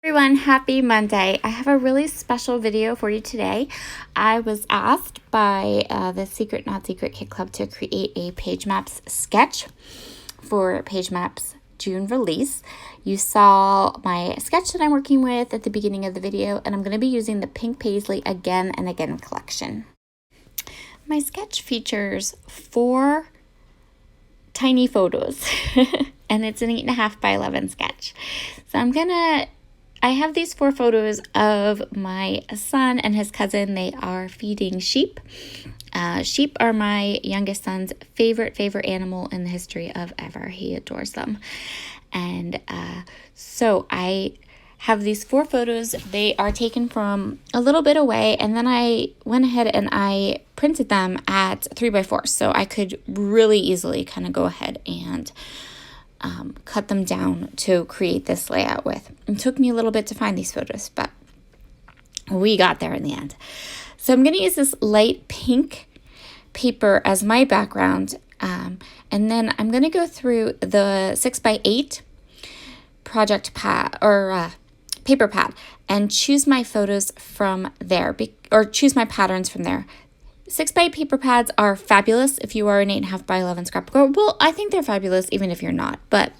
Everyone, happy Monday. I have a really special video for you today. I was asked by the Secret Not Secret Kit Club to create a PageMaps sketch for PageMaps June release. You saw my sketch that I'm working with at the beginning of the video, and I'm going to be using the Pink Paisley Again and Again collection. My sketch features 4 tiny photos and it's an 8.5 by 11 sketch. So I have these 4 photos of my son and his cousin. They are feeding sheep. Sheep are my youngest son's favorite animal in the history of ever. He adores them. And so I have these 4 photos. They are taken from a little bit away, and then I went ahead and I printed them at 3x4, so I could really easily kind of go ahead and cut them down to create this layout with. It took me a little bit to find these photos, but we got there in the end. So I'm going to use this light pink paper as my background, and then I'm going to go through the 6x8 project pad or paper pad and choose my photos from there, or choose my patterns from there. 6x8 paper pads are fabulous if you are an 8.5 by 11 scrapbook. Well, I think they're fabulous even if you're not, but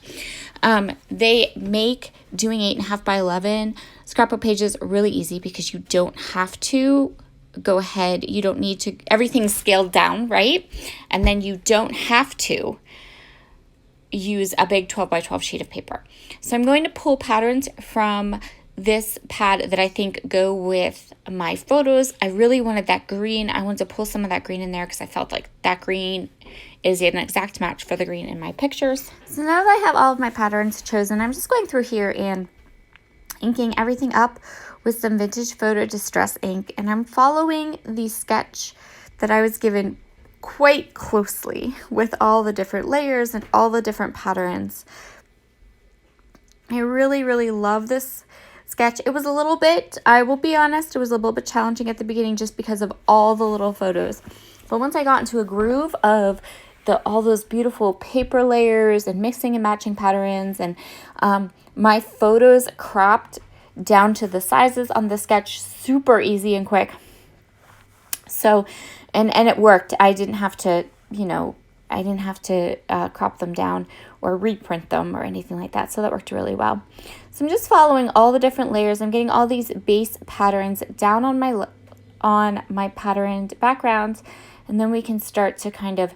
they make doing 8.5 by 11 scrapbook pages really easy because you don't have to go ahead. You don't need to, everything's scaled down, right? And then you don't have to use a big 12 by 12 sheet of paper. So I'm going to pull patterns from this pad that I think go with my photos. I really wanted that green. I wanted to pull some of that green in there because I felt like that green is an exact match for the green in my pictures. So now that I have all of my patterns chosen, I'm just going through here and inking everything up with some vintage photo distress ink, and I'm following the sketch that I was given quite closely with all the different layers and all the different patterns. I really love this sketch. It was a little bit, I will be honest, it was a little bit challenging at the beginning just because of all the little photos. But once I got into a groove of all those beautiful paper layers and mixing and matching patterns, and my photos cropped down to the sizes on the sketch super easy and quick. So, and it worked. I didn't have to, crop them down or reprint them or anything like that. So that worked really well. So I'm just following all the different layers. I'm getting all these base patterns down on my patterned background, and then we can start to kind of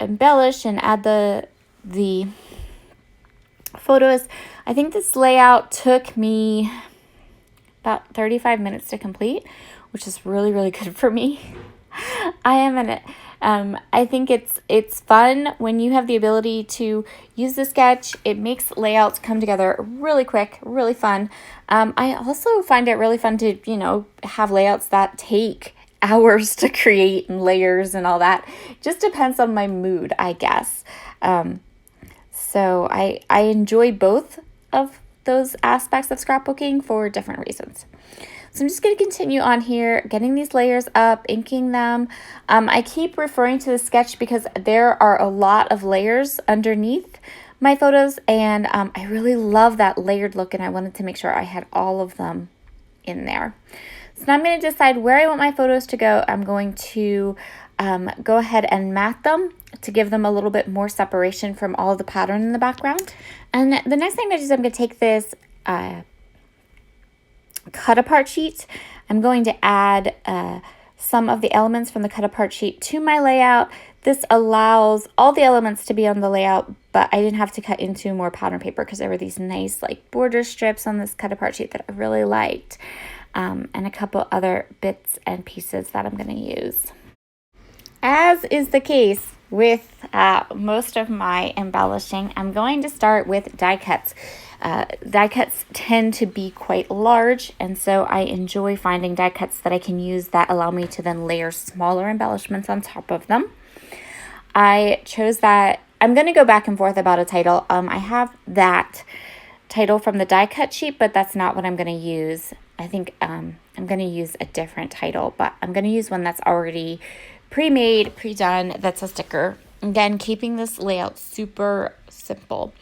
embellish and add the photos. I think this layout took me about 35 minutes to complete, which is really good for me. I think it's fun when you have the ability to use the sketch. It makes layouts come together really quick, really fun. I also find it really fun to, have layouts that take hours to create and layers and all that. Just depends on my mood, I guess. So I enjoy both of those aspects of scrapbooking for different reasons. So I'm just going to continue on here, getting these layers up, inking them. I keep referring to the sketch because there are a lot of layers underneath my photos, and I really love that layered look, and I wanted to make sure I had all of them in there. So now I'm going to decide where I want my photos to go. I'm going to go ahead and mat them to give them a little bit more separation from all of the pattern in the background. And the next thing I'm going to do is I'm going to take this cut apart sheet. I'm going to add some of the elements from the cut apart sheet to my layout. This allows all the elements to be on the layout, but I didn't have to cut into more pattern paper because there were these nice border strips on this cut apart sheet that I really liked, and a couple other bits and pieces that I'm going to use. As is the case with most of my embellishing, I'm going to start with die cuts. Die cuts tend to be quite large, and so I enjoy finding die cuts that I can use that allow me to then layer smaller embellishments on top of them. I chose that. I'm going to go back and forth about a title. I have that title from the die cut sheet, but that's not what I'm going to use. I think I'm going to use a different title, but I'm going to use one that's already pre-made, pre-done, that's a sticker. Again, keeping this layout super simple.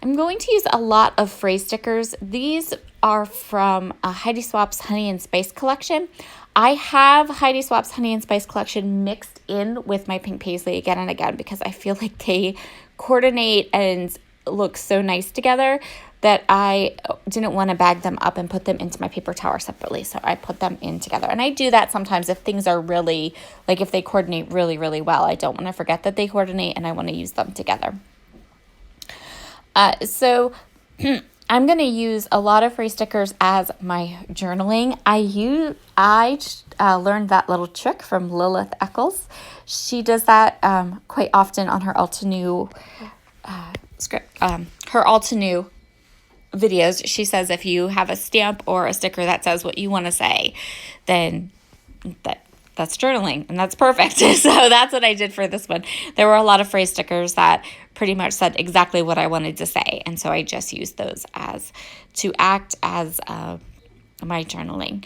I'm going to use a lot of phrase stickers. These are from Heidi Swap's Honey and Spice collection. I have Heidi Swap's Honey and Spice collection mixed in with my pink paisley again and again because I feel like they coordinate and look so nice together that I didn't want to bag them up and put them into my paper tower separately. So I put them in together. And I do that sometimes if things are really, like if they coordinate really, really well. I don't want to forget that they coordinate and I want to use them together. So I'm going to use a lot of phrase stickers as my journaling. I learned that little trick from Lilith Eccles. She does that quite often on her All-to-New her All-to-New videos. She says if you have a stamp or a sticker that says what you want to say, then that's journaling, and that's perfect. So that's what I did for this one. There were a lot of phrase stickers that pretty much said exactly what I wanted to say, and so I just used those to act as my journaling.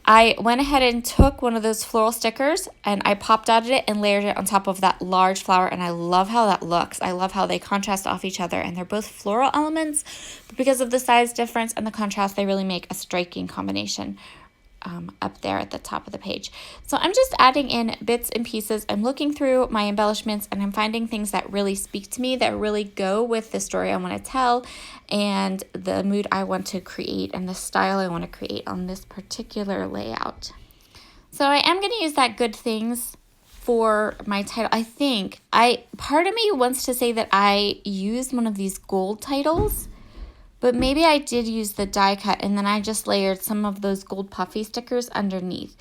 I went ahead and took one of those floral stickers and I popped out it and layered it on top of that large flower, and I love how that looks. I love how they contrast off each other, and they're both floral elements, but because of the size difference and the contrast, they really make a striking combination up there at the top of the page. So I'm just adding in bits and pieces. I'm looking through my embellishments and I'm finding things that really speak to me, that really go with the story I want to tell and the mood I want to create and the style I want to create on this particular layout. So I am going to use that good things for my title. I think part of me wants to say that I used one of these gold titles, but maybe I did use the die cut and then I just layered some of those gold puffy stickers underneath.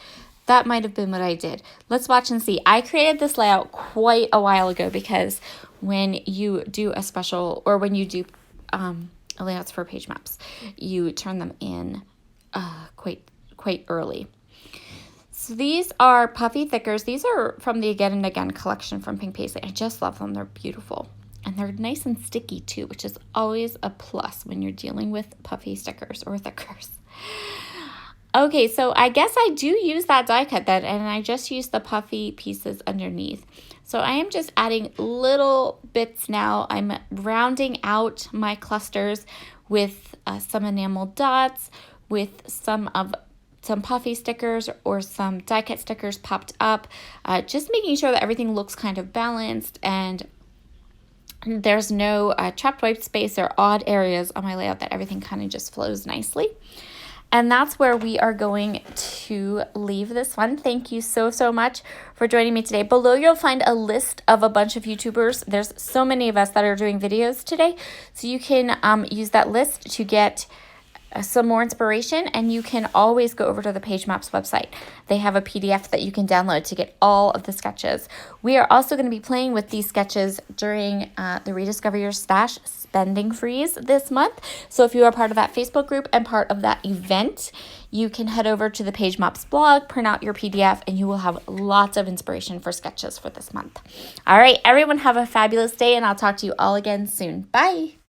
That might have been what I did. Let's watch and see. I created this layout quite a while ago because when you do a special, or when you do layouts for PageMaps, you turn them in quite early. So these are puffy thickers. These are from the Again and Again collection from Pink Paisley. I just love them. They're beautiful. And they're nice and sticky too, which is always a plus when you're dealing with puffy stickers or thickers. Okay, so I guess I do use that die cut then, and I just use the puffy pieces underneath. So I am just adding little bits now. I'm rounding out my clusters with some enamel dots, with some puffy stickers or some die cut stickers popped up, just making sure that everything looks kind of balanced and there's no trapped white space or odd areas on my layout, that everything kind of just flows nicely. And that's where we are going to leave this one. Thank you so much for joining me today. Below you'll find a list of a bunch of YouTubers. There's so many of us that are doing videos today. So you can use that list to get some more inspiration, and you can always go over to the PageMaps website. They have a PDF that you can download to get all of the sketches. We are also going to be playing with these sketches during the Rediscover Your Stash spending freeze this month. So if you are part of that Facebook group and part of that event, you can head over to the PageMaps blog, print out your PDF, and you will have lots of inspiration for sketches for this month. All right, everyone, have a fabulous day, and I'll talk to you all again soon. Bye.